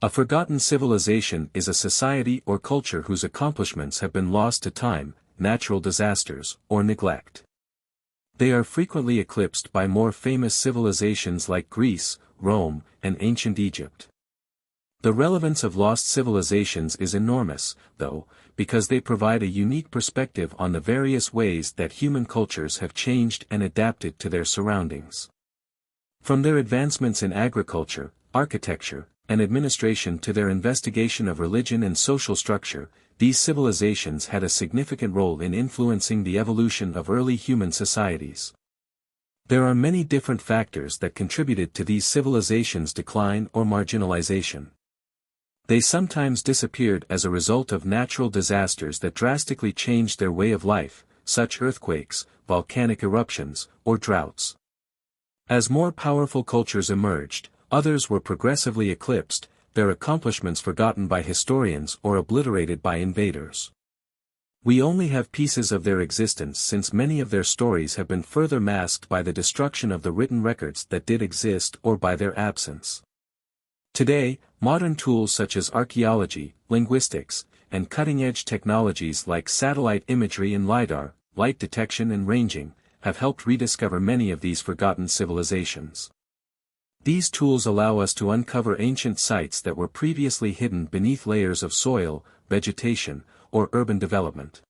A forgotten civilization is a society or culture whose accomplishments have been lost to time, natural disasters, or neglect. They are frequently eclipsed by more famous civilizations like Greece, Rome, and ancient Egypt. The relevance of lost civilizations is enormous, though, because they provide a unique perspective on the various ways that human cultures have changed and adapted to their surroundings. From their advancements in agriculture, architecture, and administration to their investigation of religion and social structure, these civilizations had a significant role in influencing the evolution of early human societies. There are many different factors that contributed to these civilizations' decline or marginalization. They sometimes disappeared as a result of natural disasters that drastically changed their way of life, such earthquakes, volcanic eruptions, or droughts. As more powerful cultures emerged, others were progressively eclipsed, their accomplishments forgotten by historians or obliterated by invaders. We only have pieces of their existence since many of their stories have been further masked by the destruction of the written records that did exist or by their absence. Today, modern tools such as archaeology, linguistics, and cutting-edge technologies like satellite imagery and LiDAR, light detection and ranging, have helped rediscover many of these forgotten civilizations. These tools allow us to uncover ancient sites that were previously hidden beneath layers of soil, vegetation, or urban development.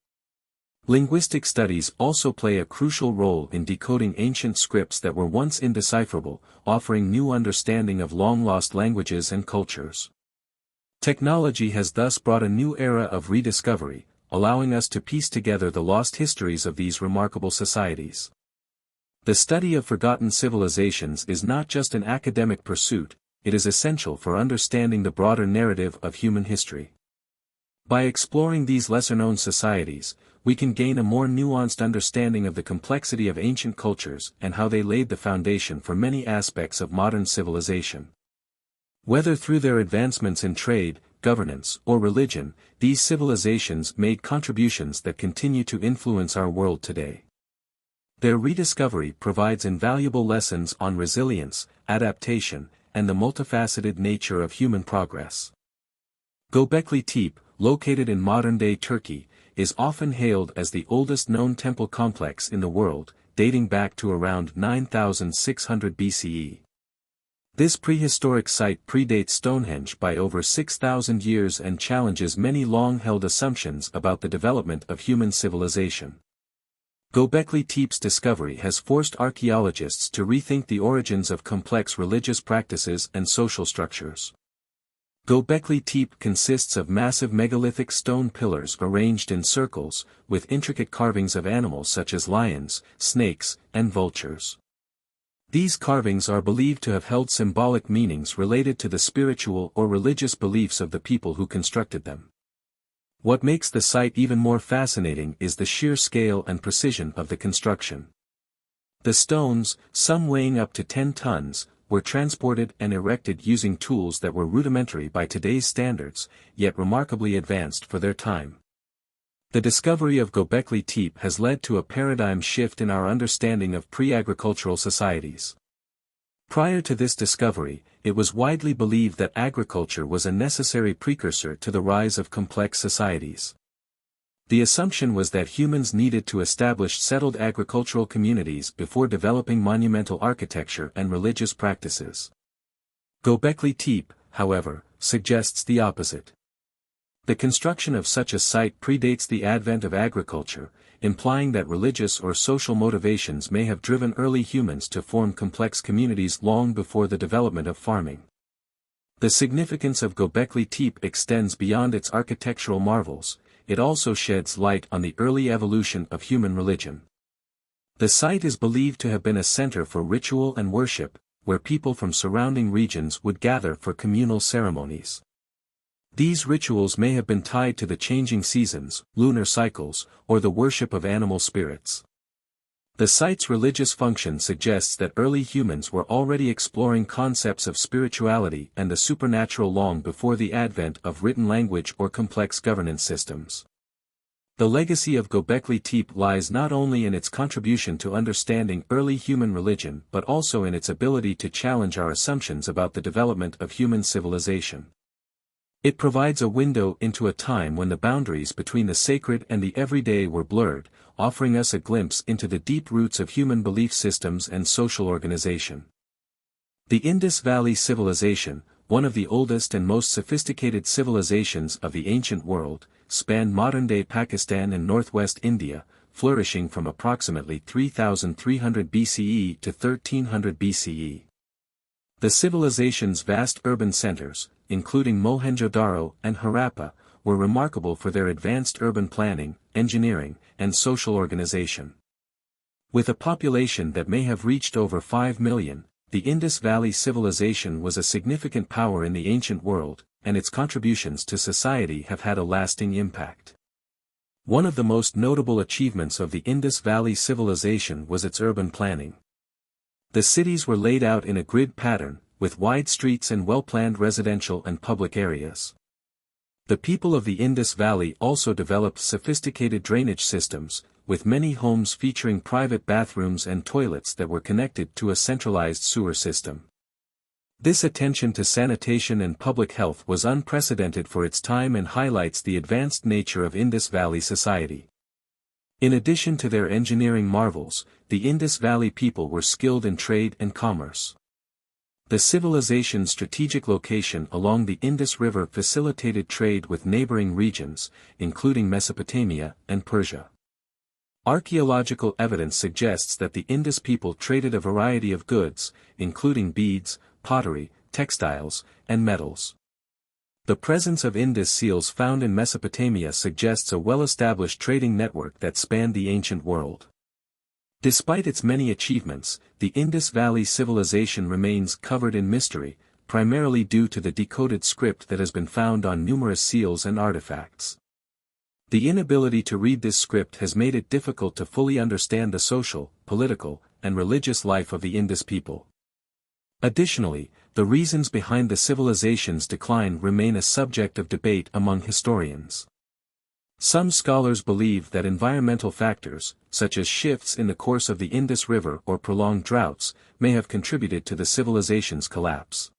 Linguistic studies also play a crucial role in decoding ancient scripts that were once indecipherable, offering new understanding of long-lost languages and cultures. Technology has thus brought a new era of rediscovery, allowing us to piece together the lost histories of these remarkable societies. The study of forgotten civilizations is not just an academic pursuit, it is essential for understanding the broader narrative of human history. By exploring these lesser-known societies, we can gain a more nuanced understanding of the complexity of ancient cultures and how they laid the foundation for many aspects of modern civilization. Whether through their advancements in trade, governance, or religion, these civilizations made contributions that continue to influence our world today. Their rediscovery provides invaluable lessons on resilience, adaptation, and the multifaceted nature of human progress. Göbekli Tepe, located in modern-day Turkey, is often hailed as the oldest known temple complex in the world, dating back to around 9600 BCE. This prehistoric site predates Stonehenge by over 6,000 years and challenges many long-held assumptions about the development of human civilization. Göbekli Tepe's discovery has forced archaeologists to rethink the origins of complex religious practices and social structures. Göbekli Tepe consists of massive megalithic stone pillars arranged in circles, with intricate carvings of animals such as lions, snakes, and vultures. These carvings are believed to have held symbolic meanings related to the spiritual or religious beliefs of the people who constructed them. What makes the site even more fascinating is the sheer scale and precision of the construction. The stones, some weighing up to 10 tons, were transported and erected using tools that were rudimentary by today's standards, yet remarkably advanced for their time. The discovery of Göbekli Tepe has led to a paradigm shift in our understanding of pre-agricultural societies. Prior to this discovery, it was widely believed that agriculture was a necessary precursor to the rise of complex societies. The assumption was that humans needed to establish settled agricultural communities before developing monumental architecture and religious practices. Göbekli Tepe, however, suggests the opposite. The construction of such a site predates the advent of agriculture, implying that religious or social motivations may have driven early humans to form complex communities long before the development of farming. The significance of Göbekli Tepe extends beyond its architectural marvels, it also sheds light on the early evolution of human religion. The site is believed to have been a center for ritual and worship, where people from surrounding regions would gather for communal ceremonies. These rituals may have been tied to the changing seasons, lunar cycles, or the worship of animal spirits. The site's religious function suggests that early humans were already exploring concepts of spirituality and the supernatural long before the advent of written language or complex governance systems. The legacy of Göbekli Tepe lies not only in its contribution to understanding early human religion but also in its ability to challenge our assumptions about the development of human civilization. It provides a window into a time when the boundaries between the sacred and the everyday were blurred, offering us a glimpse into the deep roots of human belief systems and social organization. The Indus Valley Civilization, one of the oldest and most sophisticated civilizations of the ancient world, spanned modern-day Pakistan and northwest India, flourishing from approximately 3300 BCE to 1300 BCE. The civilization's vast urban centers, including Mohenjo-daro and Harappa, were remarkable for their advanced urban planning, engineering, and social organization. With a population that may have reached over 5 million, the Indus Valley Civilization was a significant power in the ancient world, and its contributions to society have had a lasting impact. One of the most notable achievements of the Indus Valley Civilization was its urban planning. The cities were laid out in a grid pattern, with wide streets and well-planned residential and public areas. The people of the Indus Valley also developed sophisticated drainage systems, with many homes featuring private bathrooms and toilets that were connected to a centralized sewer system. This attention to sanitation and public health was unprecedented for its time and highlights the advanced nature of Indus Valley society. In addition to their engineering marvels, the Indus Valley people were skilled in trade and commerce. The civilization's strategic location along the Indus River facilitated trade with neighboring regions, including Mesopotamia and Persia. Archaeological evidence suggests that the Indus people traded a variety of goods, including beads, pottery, textiles, and metals. The presence of Indus seals found in Mesopotamia suggests a well-established trading network that spanned the ancient world. Despite its many achievements, the Indus Valley Civilization remains covered in mystery, primarily due to the decoded script that has been found on numerous seals and artifacts. The inability to read this script has made it difficult to fully understand the social, political, and religious life of the Indus people. Additionally, the reasons behind the civilization's decline remain a subject of debate among historians. Some scholars believe that environmental factors, such as shifts in the course of the Indus River or prolonged droughts, may have contributed to the civilization's collapse.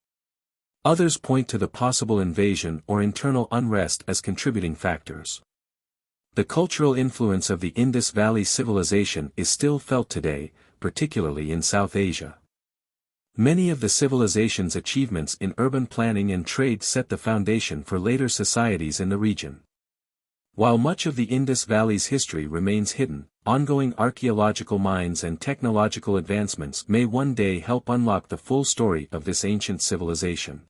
Others point to the possible invasion or internal unrest as contributing factors. The cultural influence of the Indus Valley Civilization is still felt today, particularly in South Asia. Many of the civilization's achievements in urban planning and trade set the foundation for later societies in the region. While much of the Indus Valley's history remains hidden, ongoing archaeological mines and technological advancements may one day help unlock the full story of this ancient civilization.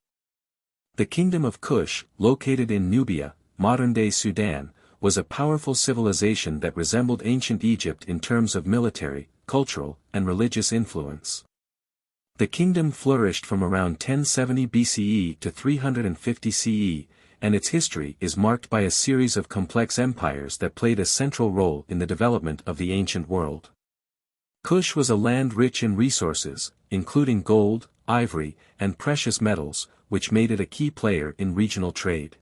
The Kingdom of Kush, located in Nubia, modern-day Sudan, was a powerful civilization that resembled ancient Egypt in terms of military, cultural, and religious influence. The kingdom flourished from around 1070 BCE to 350 CE, and its history is marked by a series of complex empires that played a central role in the development of the ancient world. Kush was a land rich in resources, including gold, ivory, and precious metals, which made it a key player in regional trade.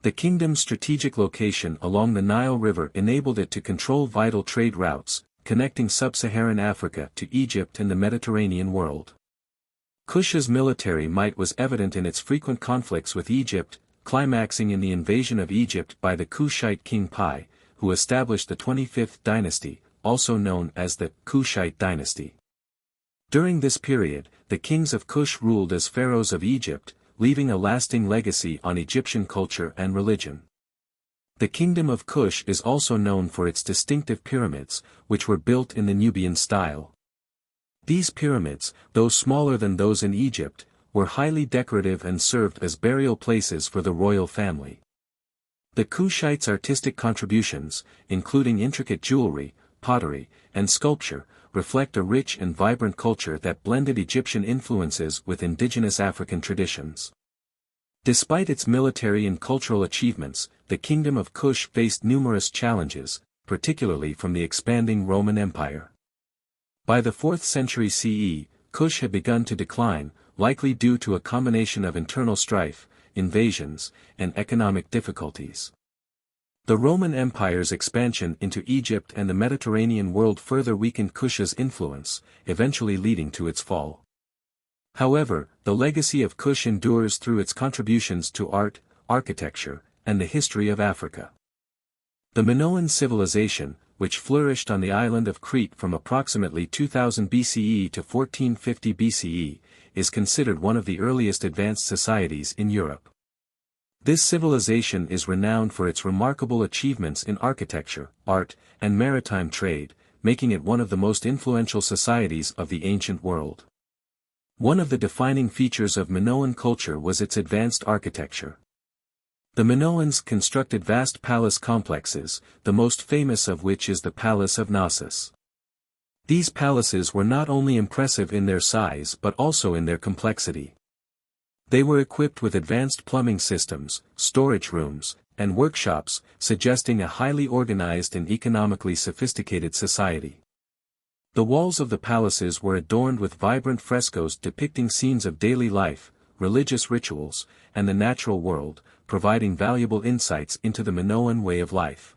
The kingdom's strategic location along the Nile River enabled it to control vital trade routes, connecting sub-Saharan Africa to Egypt and the Mediterranean world. Kush's military might was evident in its frequent conflicts with Egypt, climaxing in the invasion of Egypt by the Kushite king Pi, who established the 25th dynasty, also known as the Kushite dynasty. During this period, the kings of Kush ruled as pharaohs of Egypt, leaving a lasting legacy on Egyptian culture and religion. The Kingdom of Kush is also known for its distinctive pyramids, which were built in the Nubian style. These pyramids, though smaller than those in Egypt, were highly decorative and served as burial places for the royal family. The Kushites' artistic contributions, including intricate jewelry, pottery, and sculpture, reflect a rich and vibrant culture that blended Egyptian influences with indigenous African traditions. Despite its military and cultural achievements, the Kingdom of Kush faced numerous challenges, particularly from the expanding Roman Empire. By the 4th century CE, Kush had begun to decline, likely due to a combination of internal strife, invasions, and economic difficulties. The Roman Empire's expansion into Egypt and the Mediterranean world further weakened Kush's influence, eventually leading to its fall. However, the legacy of Kush endures through its contributions to art, architecture, and the history of Africa. The Minoan civilization, which flourished on the island of Crete from approximately 2000 BCE to 1450 BCE, is considered one of the earliest advanced societies in Europe. This civilization is renowned for its remarkable achievements in architecture, art, and maritime trade, making it one of the most influential societies of the ancient world. One of the defining features of Minoan culture was its advanced architecture. The Minoans constructed vast palace complexes, the most famous of which is the Palace of Knossos. These palaces were not only impressive in their size but also in their complexity. They were equipped with advanced plumbing systems, storage rooms, and workshops, suggesting a highly organized and economically sophisticated society. The walls of the palaces were adorned with vibrant frescoes depicting scenes of daily life, religious rituals, and the natural world, providing valuable insights into the Minoan way of life.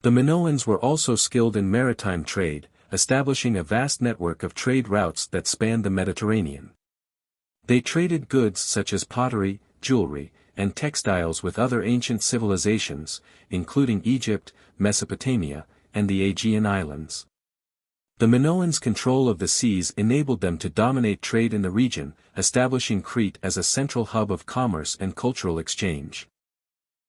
The Minoans were also skilled in maritime trade, establishing a vast network of trade routes that spanned the Mediterranean. They traded goods such as pottery, jewelry, and textiles with other ancient civilizations, including Egypt, Mesopotamia, and the Aegean Islands. The Minoans' control of the seas enabled them to dominate trade in the region, establishing Crete as a central hub of commerce and cultural exchange.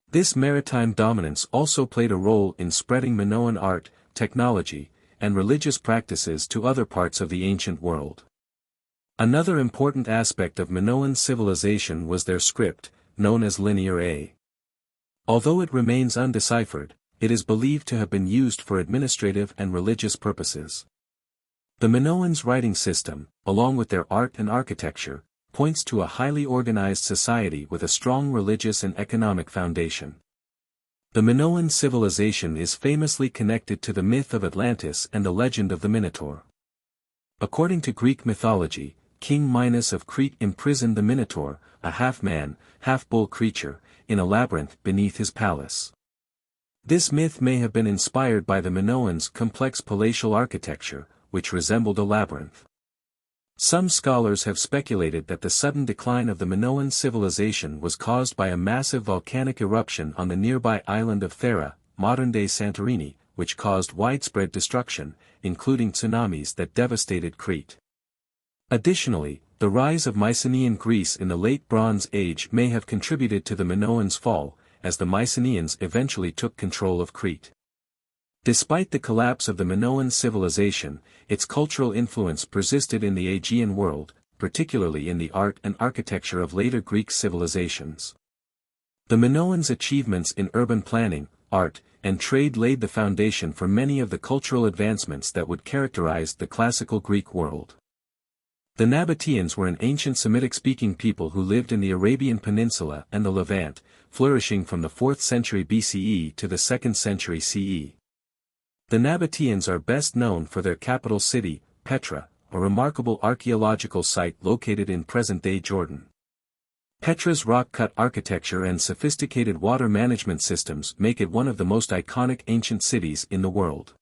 This maritime dominance also played a role in spreading Minoan art, technology, and religious practices to other parts of the ancient world. Another important aspect of Minoan civilization was their script, known as Linear A. Although it remains undeciphered, it is believed to have been used for administrative and religious purposes. The Minoans' writing system, along with their art and architecture, points to a highly organized society with a strong religious and economic foundation. The Minoan civilization is famously connected to the myth of Atlantis and the legend of the Minotaur. According to Greek mythology, King Minos of Crete imprisoned the Minotaur, a half-man, half-bull creature, in a labyrinth beneath his palace. This myth may have been inspired by the Minoans' complex palatial architecture, which resembled a labyrinth. Some scholars have speculated that the sudden decline of the Minoan civilization was caused by a massive volcanic eruption on the nearby island of Thera, modern-day Santorini, which caused widespread destruction, including tsunamis that devastated Crete. Additionally, the rise of Mycenaean Greece in the Late Bronze Age may have contributed to the Minoans' fall, as the Mycenaeans eventually took control of Crete. Despite the collapse of the Minoan civilization, its cultural influence persisted in the Aegean world, particularly in the art and architecture of later Greek civilizations. The Minoans' achievements in urban planning, art, and trade laid the foundation for many of the cultural advancements that would characterize the classical Greek world. The Nabateans were an ancient Semitic-speaking people who lived in the Arabian Peninsula and the Levant, flourishing from the 4th century BCE to the 2nd century CE. The Nabateans are best known for their capital city, Petra, a remarkable archaeological site located in present-day Jordan. Petra's rock-cut architecture and sophisticated water management systems make it one of the most iconic ancient cities in the world.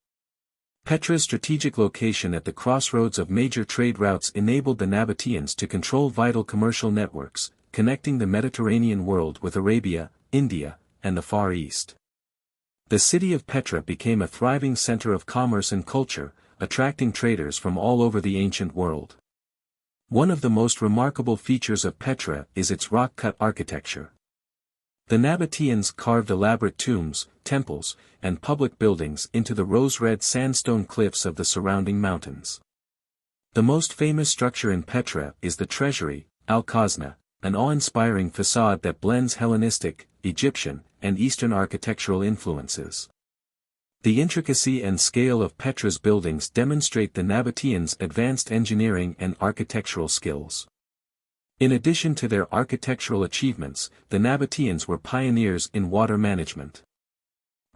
Petra's strategic location at the crossroads of major trade routes enabled the Nabateans to control vital commercial networks, connecting the Mediterranean world with Arabia, India, and the Far East. The city of Petra became a thriving center of commerce and culture, attracting traders from all over the ancient world. One of the most remarkable features of Petra is its rock-cut architecture. The Nabateans carved elaborate tombs, temples, and public buildings into the rose-red sandstone cliffs of the surrounding mountains. The most famous structure in Petra is the Treasury, Al-Khazna, an awe-inspiring facade that blends Hellenistic, Egyptian, and Eastern architectural influences. The intricacy and scale of Petra's buildings demonstrate the Nabateans' advanced engineering and architectural skills. In addition to their architectural achievements, the Nabateans were pioneers in water management.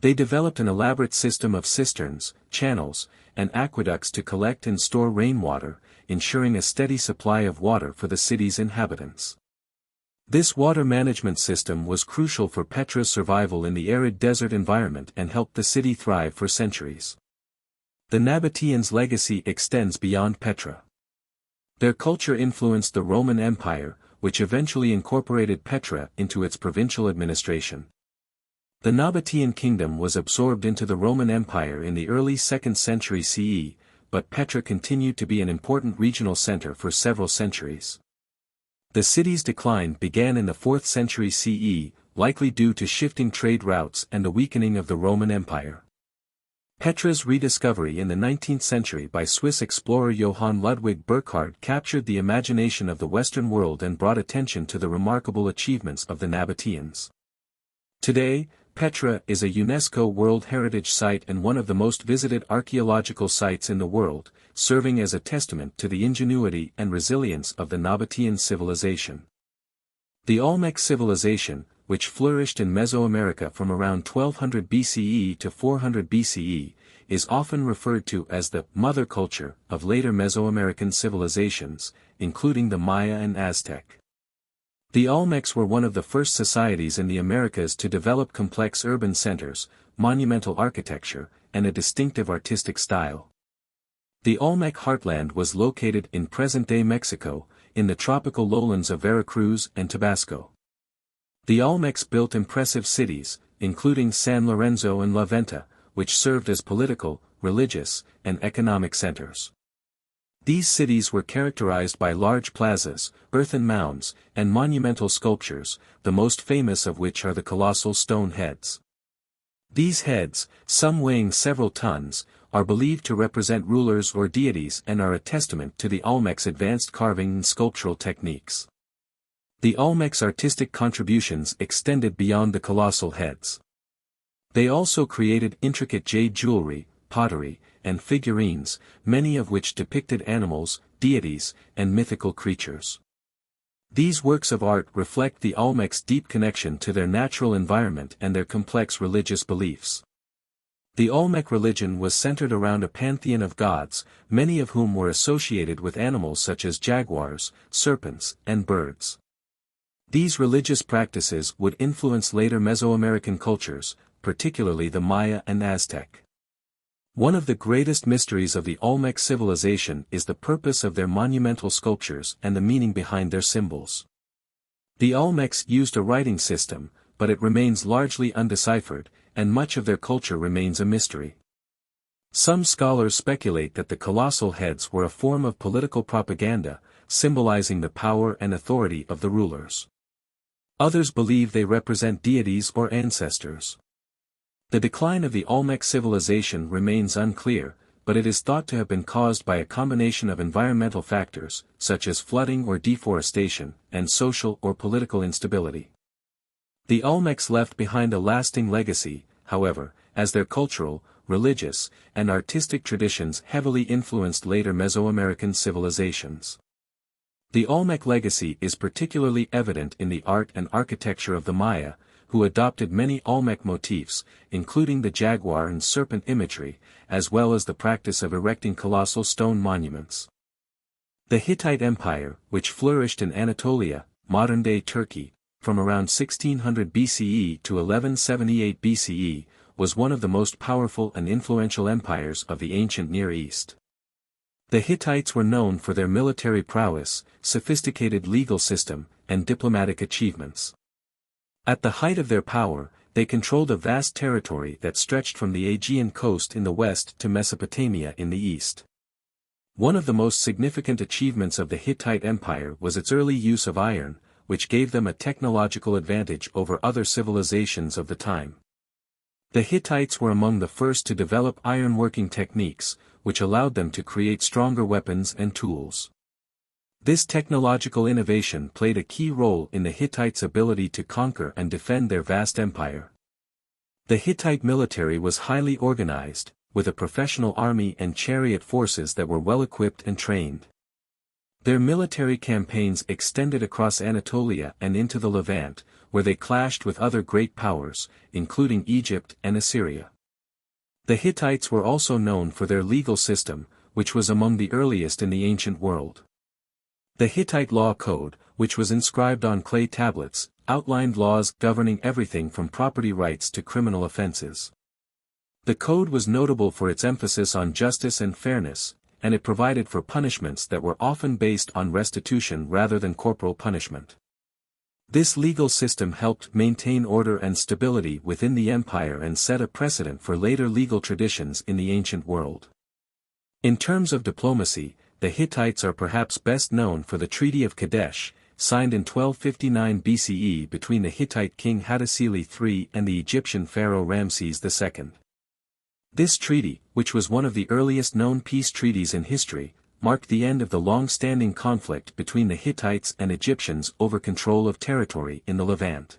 They developed an elaborate system of cisterns, channels, and aqueducts to collect and store rainwater, ensuring a steady supply of water for the city's inhabitants. This water management system was crucial for Petra's survival in the arid desert environment and helped the city thrive for centuries. The Nabateans' legacy extends beyond Petra. Their culture influenced the Roman Empire, which eventually incorporated Petra into its provincial administration. The Nabatean kingdom was absorbed into the Roman Empire in the early 2nd century CE, but Petra continued to be an important regional center for several centuries. The city's decline began in the 4th century CE, likely due to shifting trade routes and the weakening of the Roman Empire. Petra's rediscovery in the 19th century by Swiss explorer Johann Ludwig Burckhardt captured the imagination of the Western world and brought attention to the remarkable achievements of the Nabateans. Today, Petra is a UNESCO World Heritage Site and one of the most visited archaeological sites in the world, serving as a testament to the ingenuity and resilience of the Nabatean civilization. The Olmec civilization, which flourished in Mesoamerica from around 1200 BCE to 400 BCE, is often referred to as the mother culture of later Mesoamerican civilizations, including the Maya and Aztec. The Olmecs were one of the first societies in the Americas to develop complex urban centers, monumental architecture, and a distinctive artistic style. The Olmec heartland was located in present-day Mexico, in the tropical lowlands of Veracruz and Tabasco. The Olmecs built impressive cities, including San Lorenzo and La Venta, which served as political, religious, and economic centers. These cities were characterized by large plazas, earthen mounds, and monumental sculptures, the most famous of which are the colossal stone heads. These heads, some weighing several tons, are believed to represent rulers or deities and are a testament to the Olmecs' advanced carving and sculptural techniques. The Olmecs' artistic contributions extended beyond the colossal heads. They also created intricate jade jewelry, pottery, and figurines, many of which depicted animals, deities, and mythical creatures. These works of art reflect the Olmecs' deep connection to their natural environment and their complex religious beliefs. The Olmec religion was centered around a pantheon of gods, many of whom were associated with animals such as jaguars, serpents, and birds. These religious practices would influence later Mesoamerican cultures, particularly the Maya and Aztec. One of the greatest mysteries of the Olmec civilization is the purpose of their monumental sculptures and the meaning behind their symbols. The Olmecs used a writing system, but it remains largely undeciphered, and much of their culture remains a mystery. Some scholars speculate that the colossal heads were a form of political propaganda, symbolizing the power and authority of the rulers. Others believe they represent deities or ancestors. The decline of the Olmec civilization remains unclear, but it is thought to have been caused by a combination of environmental factors, such as flooding or deforestation, and social or political instability. The Olmecs left behind a lasting legacy, however, as their cultural, religious, and artistic traditions heavily influenced later Mesoamerican civilizations. The Olmec legacy is particularly evident in the art and architecture of the Maya, who adopted many Olmec motifs, including the jaguar and serpent imagery, as well as the practice of erecting colossal stone monuments. The Hittite Empire, which flourished in Anatolia, modern-day Turkey, from around 1600 BCE to 1178 BCE, was one of the most powerful and influential empires of the ancient Near East. The Hittites were known for their military prowess, sophisticated legal system, and diplomatic achievements. At the height of their power, they controlled a vast territory that stretched from the Aegean coast in the west to Mesopotamia in the east. One of the most significant achievements of the Hittite Empire was its early use of iron, which gave them a technological advantage over other civilizations of the time. The Hittites were among the first to develop ironworking techniques, which allowed them to create stronger weapons and tools. This technological innovation played a key role in the Hittites' ability to conquer and defend their vast empire. The Hittite military was highly organized, with a professional army and chariot forces that were well-equipped and trained. Their military campaigns extended across Anatolia and into the Levant, where they clashed with other great powers, including Egypt and Assyria. The Hittites were also known for their legal system, which was among the earliest in the ancient world. The Hittite law code, which was inscribed on clay tablets, outlined laws governing everything from property rights to criminal offenses. The code was notable for its emphasis on justice and fairness, and it provided for punishments that were often based on restitution rather than corporal punishment. This legal system helped maintain order and stability within the empire and set a precedent for later legal traditions in the ancient world. In terms of diplomacy, the Hittites are perhaps best known for the Treaty of Kadesh, signed in 1259 BCE between the Hittite king Hattusili III and the Egyptian pharaoh Ramses II. This treaty, which was one of the earliest known peace treaties in history, marked the end of the long-standing conflict between the Hittites and Egyptians over control of territory in the Levant.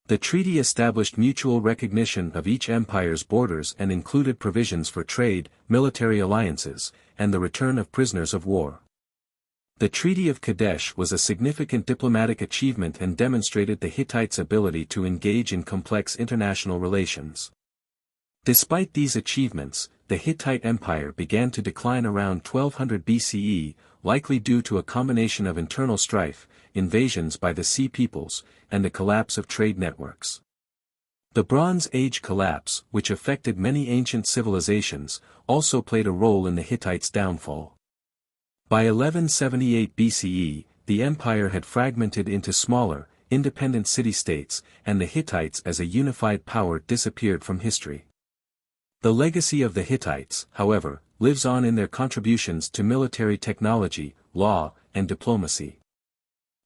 The treaty established mutual recognition of each empire's borders and included provisions for trade, military alliances, and the return of prisoners of war. The Treaty of Kadesh was a significant diplomatic achievement and demonstrated the Hittites' ability to engage in complex international relations. Despite these achievements, the Hittite Empire began to decline around 1200 BCE, likely due to a combination of internal strife, invasions by the Sea Peoples, and the collapse of trade networks. The Bronze Age collapse, which affected many ancient civilizations, also played a role in the Hittites' downfall. By 1178 BCE, the empire had fragmented into smaller, independent city-states, and the Hittites as a unified power disappeared from history. The legacy of the Hittites, however, lives on in their contributions to military technology, law, and diplomacy.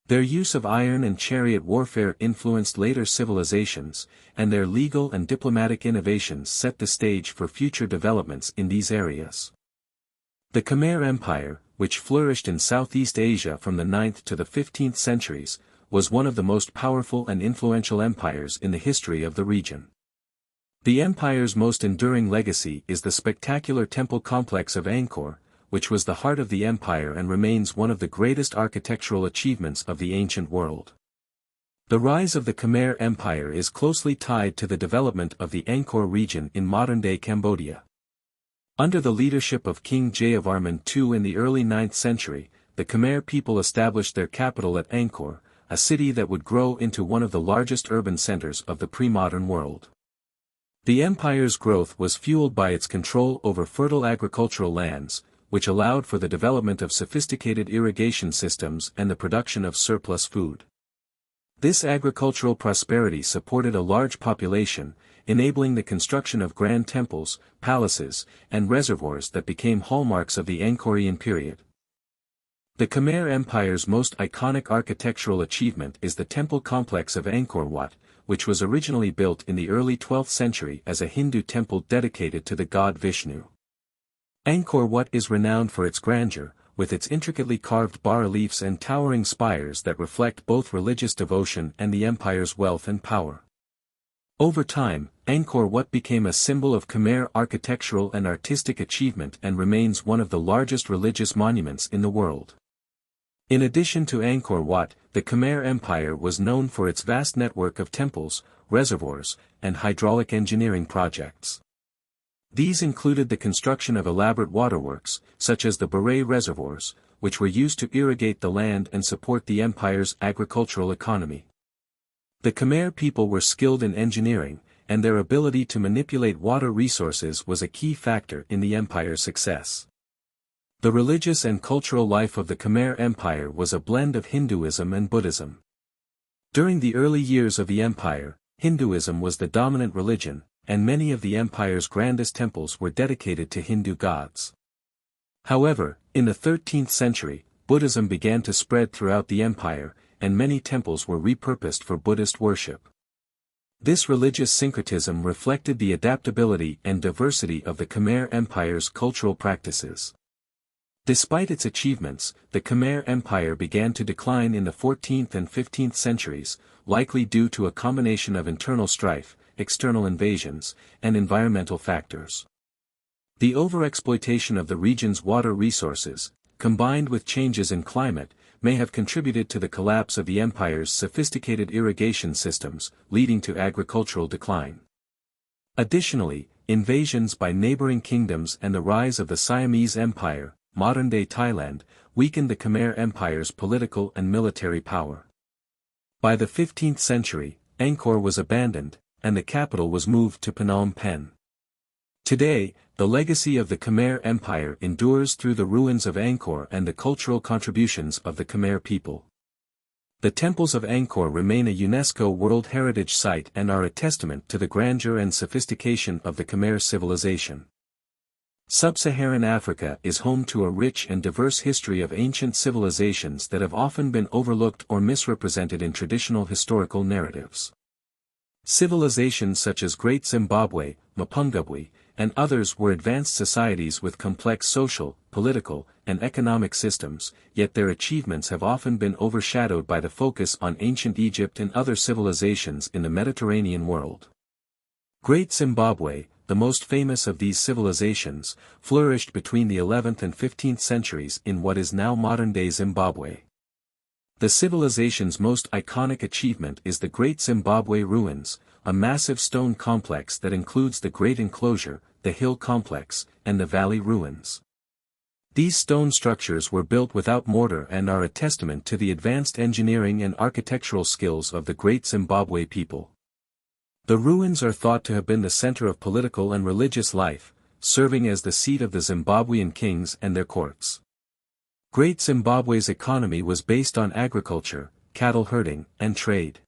Their use of iron and chariot warfare influenced later civilizations, and their legal and diplomatic innovations set the stage for future developments in these areas. The Khmer Empire, which flourished in Southeast Asia from the 9th to the 15th centuries, was one of the most powerful and influential empires in the history of the region. The empire's most enduring legacy is the spectacular temple complex of Angkor, which was the heart of the empire and remains one of the greatest architectural achievements of the ancient world. The rise of the Khmer Empire is closely tied to the development of the Angkor region in modern-day Cambodia. Under the leadership of King Jayavarman II in the early 9th century, the Khmer people established their capital at Angkor, a city that would grow into one of the largest urban centers of the pre-modern world. The empire's growth was fueled by its control over fertile agricultural lands, which allowed for the development of sophisticated irrigation systems and the production of surplus food. This agricultural prosperity supported a large population, enabling the construction of grand temples, palaces, and reservoirs that became hallmarks of the Angkorian period. The Khmer Empire's most iconic architectural achievement is the temple complex of Angkor Wat, which was originally built in the early 12th century as a Hindu temple dedicated to the god Vishnu. Angkor Wat is renowned for its grandeur, with its intricately carved bas-reliefs and towering spires that reflect both religious devotion and the empire's wealth and power. Over time, Angkor Wat became a symbol of Khmer architectural and artistic achievement and remains one of the largest religious monuments in the world. In addition to Angkor Wat, the Khmer Empire was known for its vast network of temples, reservoirs, and hydraulic engineering projects. These included the construction of elaborate waterworks, such as the Baray reservoirs, which were used to irrigate the land and support the empire's agricultural economy. The Khmer people were skilled in engineering, and their ability to manipulate water resources was a key factor in the empire's success. The religious and cultural life of the Khmer Empire was a blend of Hinduism and Buddhism. During the early years of the empire, Hinduism was the dominant religion, and many of the empire's grandest temples were dedicated to Hindu gods. However, in the 13th century, Buddhism began to spread throughout the empire, and many temples were repurposed for Buddhist worship. This religious syncretism reflected the adaptability and diversity of the Khmer Empire's cultural practices. Despite its achievements, the Khmer Empire began to decline in the 14th and 15th centuries, likely due to a combination of internal strife, external invasions, and environmental factors. The overexploitation of the region's water resources, combined with changes in climate, may have contributed to the collapse of the empire's sophisticated irrigation systems, leading to agricultural decline. Additionally, invasions by neighboring kingdoms and the rise of the Siamese Empire, modern-day Thailand, weakened the Khmer Empire's political and military power. By the 15th century, Angkor was abandoned, and the capital was moved to Phnom Penh. Today, the legacy of the Khmer Empire endures through the ruins of Angkor and the cultural contributions of the Khmer people. The temples of Angkor remain a UNESCO World Heritage Site and are a testament to the grandeur and sophistication of the Khmer civilization. Sub-Saharan Africa is home to a rich and diverse history of ancient civilizations that have often been overlooked or misrepresented in traditional historical narratives. Civilizations such as Great Zimbabwe, Mapungubwe, and others were advanced societies with complex social, political, and economic systems, yet their achievements have often been overshadowed by the focus on ancient Egypt and other civilizations in the Mediterranean world. Great Zimbabwe, the most famous of these civilizations, flourished between the 11th and 15th centuries in what is now modern-day Zimbabwe. The civilization's most iconic achievement is the Great Zimbabwe Ruins, a massive stone complex that includes the Great Enclosure, the Hill Complex, and the Valley Ruins. These stone structures were built without mortar and are a testament to the advanced engineering and architectural skills of the Great Zimbabwe people. The ruins are thought to have been the center of political and religious life, serving as the seat of the Zimbabwean kings and their courts. Great Zimbabwe's economy was based on agriculture, cattle herding, and trade.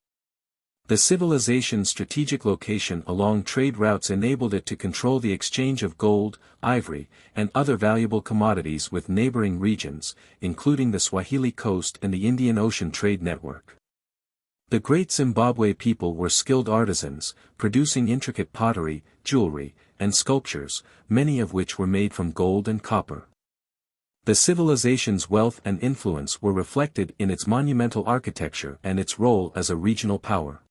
The civilization's strategic location along trade routes enabled it to control the exchange of gold, ivory, and other valuable commodities with neighboring regions, including the Swahili Coast and the Indian Ocean trade network. The Great Zimbabwe people were skilled artisans, producing intricate pottery, jewelry, and sculptures, many of which were made from gold and copper. The civilization's wealth and influence were reflected in its monumental architecture and its role as a regional power.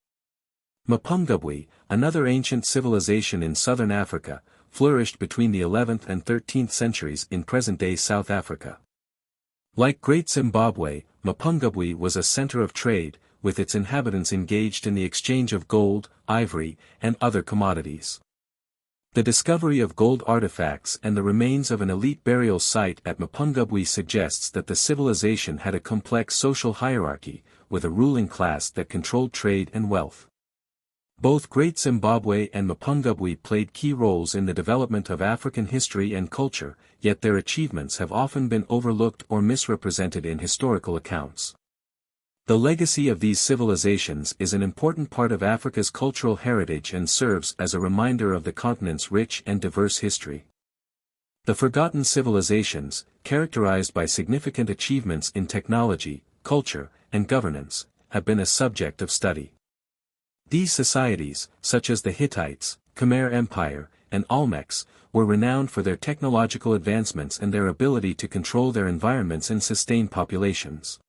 Mapungubwe, another ancient civilization in southern Africa, flourished between the 11th and 13th centuries in present-day South Africa. Like Great Zimbabwe, Mapungubwe was a center of trade, with its inhabitants engaged in the exchange of gold, ivory, and other commodities. The discovery of gold artifacts and the remains of an elite burial site at Mapungubwe suggests that the civilization had a complex social hierarchy, with a ruling class that controlled trade and wealth. Both Great Zimbabwe and Mapungubwe played key roles in the development of African history and culture, yet their achievements have often been overlooked or misrepresented in historical accounts. The legacy of these civilizations is an important part of Africa's cultural heritage and serves as a reminder of the continent's rich and diverse history. The forgotten civilizations, characterized by significant achievements in technology, culture, and governance, have been a subject of study. These societies, such as the Hittites, Khmer Empire, and Olmecs, were renowned for their technological advancements and their ability to control their environments and sustain populations.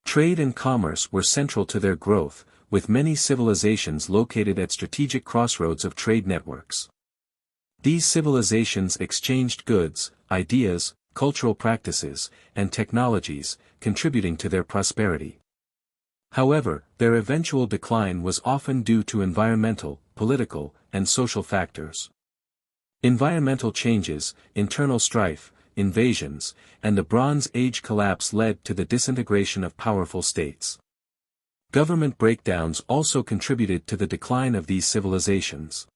Trade and commerce were central to their growth, with many civilizations located at strategic crossroads of trade networks. These civilizations exchanged goods, ideas, cultural practices, and technologies, contributing to their prosperity. However, their eventual decline was often due to environmental, political, and social factors. Environmental changes, internal strife, invasions, and the Bronze Age collapse led to the disintegration of powerful states. Government breakdowns also contributed to the decline of these civilizations.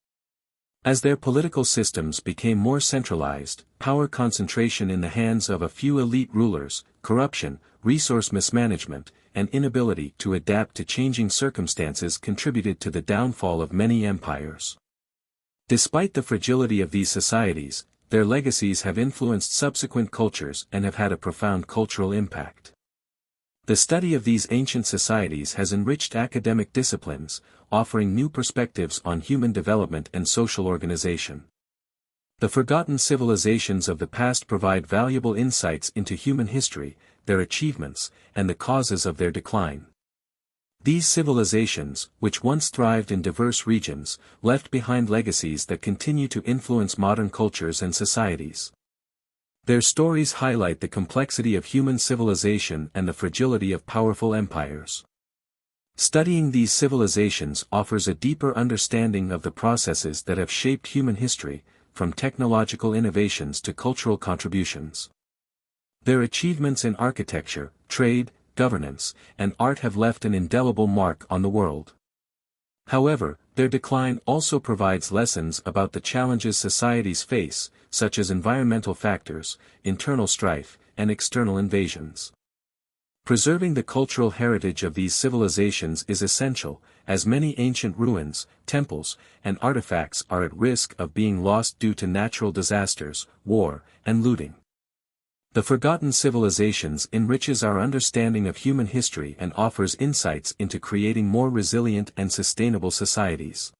As their political systems became more centralized, power concentration in the hands of a few elite rulers, corruption, resource mismanagement, and inability to adapt to changing circumstances contributed to the downfall of many empires. Despite the fragility of these societies, their legacies have influenced subsequent cultures and have had a profound cultural impact. The study of these ancient societies has enriched academic disciplines, offering new perspectives on human development and social organization. The forgotten civilizations of the past provide valuable insights into human history, their achievements, and the causes of their decline. These civilizations, which once thrived in diverse regions, left behind legacies that continue to influence modern cultures and societies. Their stories highlight the complexity of human civilization and the fragility of powerful empires. Studying these civilizations offers a deeper understanding of the processes that have shaped human history, from technological innovations to cultural contributions. Their achievements in architecture, trade, governance, and art have left an indelible mark on the world. However, Their decline also provides lessons about the challenges societies face, such as environmental factors, internal strife, and external invasions. Preserving the cultural heritage of these civilizations is essential, as many ancient ruins, temples, and artifacts are at risk of being lost due to natural disasters, war, and looting. The Forgotten Civilizations enriches our understanding of human history and offers insights into creating more resilient and sustainable societies.